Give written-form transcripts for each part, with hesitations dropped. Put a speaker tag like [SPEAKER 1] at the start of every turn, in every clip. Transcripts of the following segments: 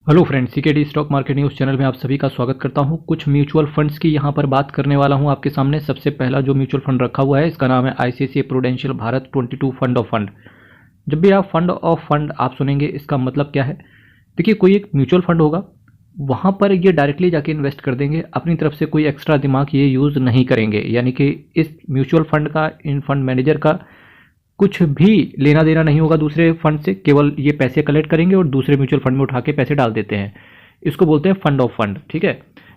[SPEAKER 1] Hello friends, CKD stock market news channel में आप सभी का स्वागत करता हूं। कुछ म्यूचुअल फंड्स की यहां पर बात करने वाला हूं आपके सामने। सबसे पहला जो म्यूचुअल फंड रखा हुआ है इसका नाम है ICICI prudential Bharat 22 fund of fund. जब भी आप फंड ऑफ फंड आप सुनेंगे इसका मतलब क्या है? देखिए, कोई एक म्यूचुअल फंड होगा, वहां पर ये डायरेक्टली जाके इन्वेस्ट कर देंगे, अपनी तरफ से कोई एक्स्ट्रा दिमाग ये यूज़ नहीं करेंगे। यानी कि इस म्यूचुअल फंड का, इन फंड मैनेजर का कुछ भी लेना देना नहीं होगा दूसरे फंड से। केवल ये पैसे कलेक्ट करेंगे और दूसरे म्यूचुअल फंड में उठा के पैसे डाल देते हैं। इसको बोलते हैं फंड ऑफ फंड। ठीक है,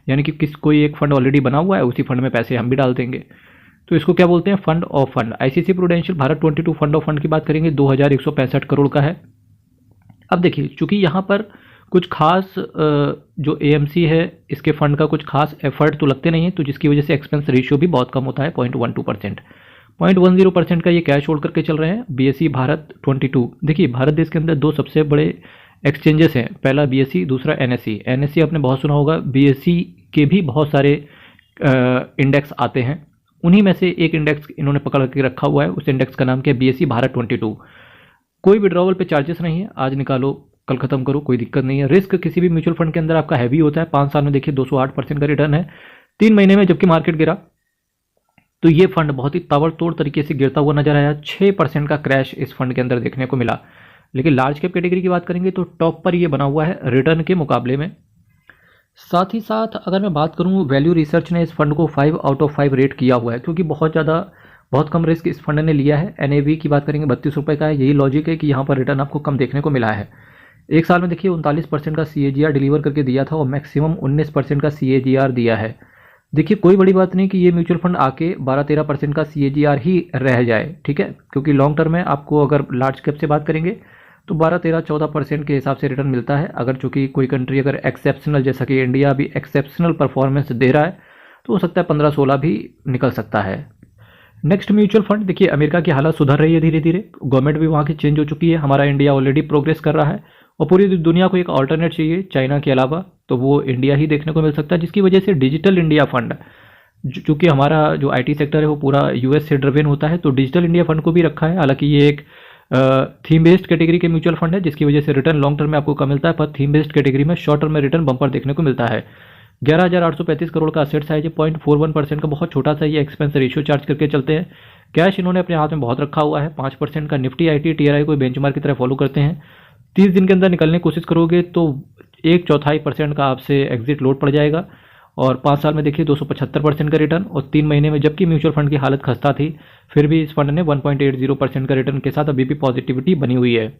[SPEAKER 1] यानी कि कोई एक फंड ऑलरेडी बना हुआ है, उसी फंड में पैसे हम भी डाल देंगे, तो इसको क्या बोलते हैं? Fund of fund. ICICI prudential Bharat 22 fund of fund की बात करेंगे, 2165 करोड़ का है। अब देखिए, चूंकि यहाँ पर कुछ खास जो एएमसी है इसके फंड का कुछ खास एफर्ट तो लगते नहीं है, तो जिसकी वजह से एक्सपेंस रेशियो भी बहुत कम होता है, 0.12%। 0.10% का ये कैश होल्ड करके चल रहे हैं। बीएसई भारत 22। देखिए, भारत देश के अंदर दो सबसे बड़े एक्सचेंजेस हैं, पहला बीएसई, दूसरा एनएसई। एनएसई आपने बहुत सुना होगा, बीएसई के भी बहुत सारे इंडेक्स आते हैं, उन्हीं में से एक इंडेक्स इन्होंने पकड़ के रखा हुआ है। उस इंडेक्स का नाम क्या है? बीएसई भारत 22। कोई विड्रॉवल पे चार्जेस नहीं है, आज निकालो कल खत्म करो, कोई दिक्कत नहीं है। रिस्क किसी भी म्यूचुअल फंड के अंदर आपका हैवी होता है। 5 साल में देखिए 208% का रिटर्न है। 3 महीने में जबकि मार्केट गिरा तो ये फंड बहुत ही ताबड़तोड़ तरीके से गिरता हुआ नजर आया। 6% का क्रैश इस फंड के अंदर देखने को मिला। लेकिन लार्ज कैप कैटेगरी की बात करेंगे तो टॉप पर ये बना हुआ है रिटर्न के मुकाबले में। साथ ही साथ अगर मैं बात करूं, वैल्यू रिसर्च ने इस फंड को 5 आउट ऑफ 5 रेट किया हुआ है, क्योंकि बहुत कम रिस्क इस फंड ने लिया है। एनएवी की बात करेंगे 32 रुपये का है। यही लॉजिक है कि यहाँ पर रिटर्न आपको कम देखने को मिला है। एक साल में देखिए 39% का सीएजीआर डिलीवर करके दिया था और मैक्सिमम 19% का सीएजीआर दिया है। देखिए, कोई बड़ी बात नहीं कि ये म्यूचुअल फंड आके 12-13% का सीएजीआर ही रह जाए, ठीक है, क्योंकि लॉन्ग टर्म में आपको अगर लार्ज कैप से बात करेंगे तो 12-13-14% के हिसाब से रिटर्न मिलता है। अगर चूंकि कोई कंट्री अगर एक्सेप्शनल, जैसा कि इंडिया भी एक्सेप्शनल परफॉर्मेंस दे रहा है, तो हो सकता है 15-16 भी निकल सकता है। नेक्स्ट म्यूचुअल फंड, देखिए अमेरिका की हालत सुधर रही है धीरे धीरे, गवर्नमेंट भी वहाँ की चेंज हो चुकी है। हमारा इंडिया ऑलरेडी प्रोग्रेस कर रहा है और पूरी दुनिया को एक ऑल्टरनेट चाहिए चाइना के अलावा, तो वो इंडिया ही देखने को मिल सकता है। जिसकी वजह से डिजिटल इंडिया फंड, चूँकि हमारा जो आईटी सेक्टर है वो पूरा यूएस से ड्रिवन होता है, तो डिजिटल इंडिया फंड को भी रखा है। हालांकि ये एक थीम बेस्ड कैटेगरी के म्यूचुअल फंड है, जिसकी वजह से रिटर्न लॉन्ग टर्म में आपको कम मिलता है, पर थीम बेस्ड कैटेगरी में शॉर्ट टर्म में रिटर्न बम्पर देखने को मिलता है। 11,835 करोड़ का असेट साइज है। 0.41% का बहुत छोटा सा ये एक्सपेंस रेशियो चार्ज करके चलते हैं। कैश इन्होंने अपने हाथ में बहुत रखा हुआ है। 5% का निफ्टी आईटी टीआरआई को बेंचमार्क की तरह फॉलो करते हैं। 30 दिन के अंदर निकलने की कोशिश करोगे तो 1/4% का आपसे एग्जिट लोड पड़ जाएगा। और 5 साल में देखिए 275% का रिटर्न, और 3 महीने में जबकि म्यूचुअल फंड की हालत खस्ता थी, फिर भी इस फंड ने 1.80% का रिटर्न के साथ अभी भी पॉजिटिविटी बनी हुई है।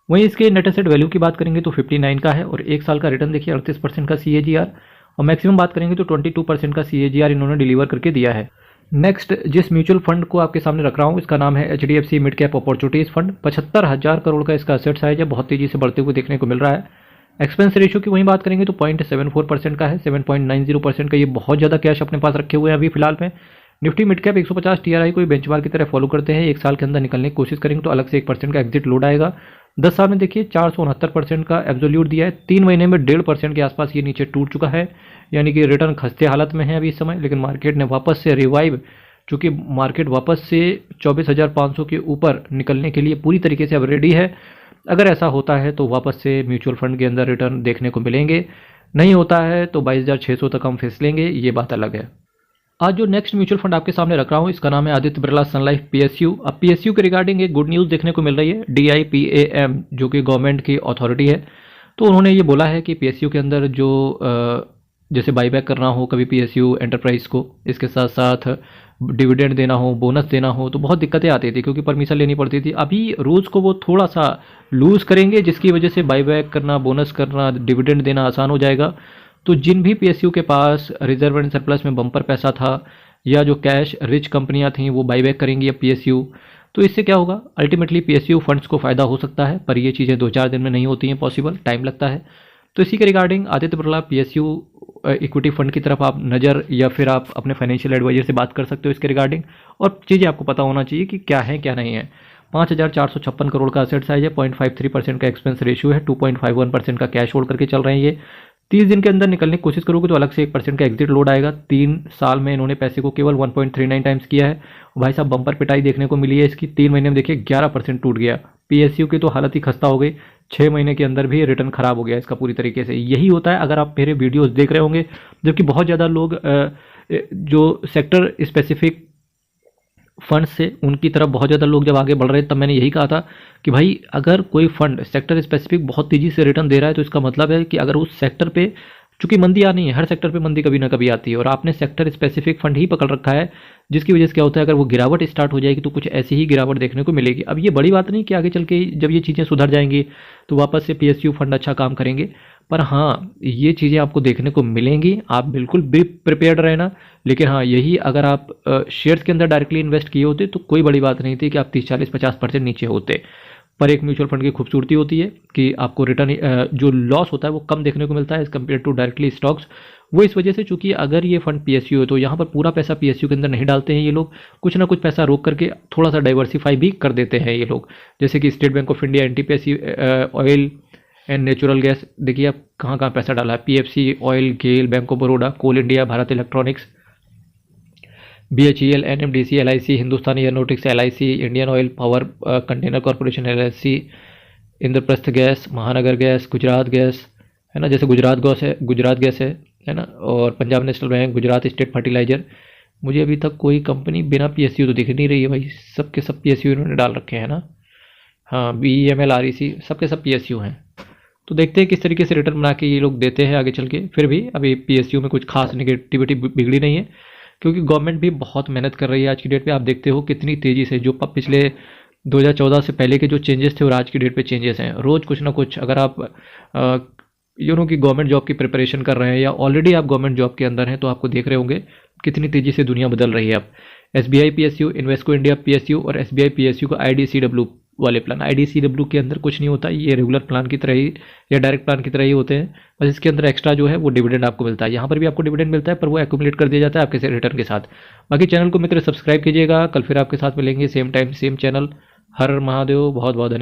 [SPEAKER 1] वहीं इसके नेट एसेट वैल्यू की बात करेंगे तो 59 का है, और 1 साल का रिटर्न देखिए 38% का सीएजीआर, और मैक्सिमम बात करेंगे तो 22% का सीएजीआर इन्होंने डिलीवर करके दिया है। नेक्स्ट जिस म्यूचुअल फंड को आपके सामने रख रहा हूँ इसका नाम है HDFC mid cap opportunities fund. 75,000 crore का इसका असेट साइज है, बहुत तेजी से बढ़ते हुए देखने को मिल रहा है। एक्सपेंस रेशियो की वहीं बात करेंगे तो 0.74% का है। 7.90% का ये बहुत ज़्यादा कैश अपने पास रखे हुए हैं अभी फिलहाल में। निफ्टी मिड कैप 150 टीआरआई को बेंचमार्क की तरह फॉलो करते हैं। 1 साल के अंदर निकलने की कोशिश करेंगे तो अलग से 1% का एग्जिट लोड आएगा। 10 साल में देखिए 469% का एब्सोल्यूट दिया है। 3 महीने में 1.5% के आसपास ये नीचे टूट चुका है, यानी कि रिटर्न खस्ते हालत में है अभी इस समय। लेकिन मार्केट ने वापस से रिवाइव, चूँकि मार्केट वापस से 24,500 के ऊपर निकलने के लिए पूरी तरीके से अब रेडी है। अगर ऐसा होता है तो वापस से म्यूचुअल फंड के अंदर रिटर्न देखने को मिलेंगे, नहीं होता है तो 22,600 तक हम फिसलेंगे, ये बात अलग है। आज जो नेक्स्ट म्यूचुअल फंड आपके सामने रख रहा हूँ इसका नाम है आदित्य बिरला सन लाइफ पीएसयू। अब पीएसयू के रिगार्डिंग एक गुड न्यूज़ देखने को मिल रही है। DIPAM जो कि गवर्नमेंट की अथॉरिटी है, तो उन्होंने ये बोला है कि पीएसयू के अंदर जो जैसे बाईबैक करना हो कभी पीएसयू एंटरप्राइज को, इसके साथ साथ डिविडेंड देना हो, बोनस देना हो, तो बहुत दिक्कतें आती थी क्योंकि परमिशन लेनी पड़ती थी। अभी रूल्स को वो थोड़ा सा लूज़ करेंगे, जिसकी वजह से बाईबैक करना, बोनस करना, डिविडेंड देना आसान हो जाएगा। तो जिन भी पीएसयू के पास रिजर्व एंड सरप्लस में बम्पर पैसा था या जो कैश रिच कंपनियां थीं वो बाईबैक करेंगी अब पीएसयू, तो इससे क्या होगा? अल्टीमेटली पीएसयू फंड्स को फ़ायदा हो सकता है, पर ये चीज़ें 2-4 दिन में नहीं होती हैं पॉसिबल, टाइम लगता है। तो इसी के regarding Aditya Birla PSU equity fund की तरफ आप नज़र, या फिर आप अपने फाइनेंशियल एडवाइजर से बात कर सकते हो इसके रिगार्डिंग, और चीज़ें आपको पता होना चाहिए कि क्या है क्या नहीं है। 5,456 करोड़ का असेट साइज है। 0.53% का एक्सपेंस रेशियो है। 2.51% का कैश होल्ड करके चल रहे हैं ये। 30 दिन के अंदर निकलने की कोशिश करोगे तो अलग से 1% का एग्जिट लोड आएगा। 3 साल में इन्होंने पैसे को केवल 1.39 टाइम्स किया है। भाई साहब बम्पर पिटाई देखने को मिली है इसकी। 3 महीने में देखिए 11% टूट गया। पीएसयू की तो हालत ही खस्ता हो गई। 6 महीने के अंदर भी रिटर्न खराब हो गया इसका पूरी तरीके से। यही होता है अगर आप मेरे वीडियोस देख रहे होंगे, जबकि बहुत ज़्यादा लोग जो सेक्टर स्पेसिफिक फंड्स से उनकी तरफ बहुत ज़्यादा लोग जब आगे बढ़ रहे हैं, तब मैंने यही कहा था कि भाई अगर कोई फंड सेक्टर स्पेसिफिक बहुत तेज़ी से रिटर्न दे रहा है तो इसका मतलब है कि अगर उस सेक्टर पे, चूंकि मंदी आनी है, हर सेक्टर पे मंदी कभी ना कभी आती है और आपने सेक्टर स्पेसिफिक फंड ही पकड़ रखा है, जिसकी वजह से क्या होता है अगर वो गिरावट स्टार्ट हो जाएगी तो कुछ ऐसी ही गिरावट देखने को मिलेगी। अब ये बड़ी बात नहीं कि आगे चल के जब ये चीज़ें सुधर जाएंगी तो वापस से पीएसयू फंड अच्छा काम करेंगे, पर हाँ ये चीज़ें आपको देखने को मिलेंगी। आप बिल्कुल भी प्रिपेयर्ड रहना। लेकिन हाँ यही अगर आप शेयर्स के अंदर डायरेक्टली इन्वेस्ट किए होते तो कोई बड़ी बात नहीं थी कि आप 30-40-50% नीचे होते। पर एक म्यूचुअल फंड की खूबसूरती होती है कि आपको रिटर्न जो लॉस होता है वो कम देखने को मिलता है as compare to directly stocks. वो इस वजह से, चूंकि अगर ये फंड पीएसयू है तो यहाँ पर पूरा पैसा पीएसयू के अंदर नहीं डालते हैं ये लोग, कुछ ना कुछ पैसा रोक करके थोड़ा सा डाइवर्सिफाई भी कर देते हैं ये लोग। जैसे कि State Bank of India, NTPC oil and natural gas, देखिए आप कहाँ कहाँ पैसा डाला है। PFC oil, GAIL, bank of Baroda, Coal India, Bharat electronics, BHEL, NMDC, LIC, Hindustan aeronautics, LIC, Indian oil power container corporation LLC, Indraprastha gas, Mahanagar gas, Gujarat gas, है ना, जैसे गुजरात गैस है ना, और Punjab national bank, Gujarat state fertilizer. मुझे अभी तक कोई कंपनी बिना पीएसयू तो दिख नहीं रही है भाई, सबके सब पीएसयू इन्होंने डाल रखे हैं ना। हाँ, बीईएमएल, आरईसी, सबके सब पीएसयू हैं। तो देखते हैं किस तरीके से रिटर्न बना के ये लोग देते हैं आगे चल के। फिर भी अभी पीएसयू में कुछ खास नेगेटिविटी बिगड़ी नहीं है, क्योंकि गवर्नमेंट भी बहुत मेहनत कर रही है। आज की डेट पे आप देखते हो कितनी तेज़ी से, जो पिछले 2014 से पहले के जो चेंजेस थे और आज की डेट पे चेंजेस हैं, रोज़ कुछ ना कुछ। अगर आप कि गवर्नमेंट जॉब की प्रिपरेशन कर रहे हैं या ऑलरेडी आप गवर्नमेंट जॉब के अंदर हैं तो आपको देख रहे होंगे कितनी तेज़ी से दुनिया बदल रही है। अब SBI PSU, Invesco India PSU और एसबीआई पीएसयू का आईडीसीडब्ल्यू वाले प्लान। आईडीसीडब्ल्यू के अंदर कुछ नहीं होता, ये रेगुलर प्लान की तरह ही या डायरेक्ट प्लान की तरह ही होते हैं, बस इसके अंदर एक्स्ट्रा जो है वो डिविडेंड आपको मिलता है। यहाँ पर भी आपको डिविडेंड मिलता है, पर वो एक्यूमुलेट कर दिया जाता है आपके रिटर्न के साथ। बाकी चैनल को मित्र सब्सक्राइब कीजिएगा। कल फिर आपके साथ मिलेंगे सेम टाइम सेम चैनल। हर महादेव, बहुत बहुत धन्यवाद।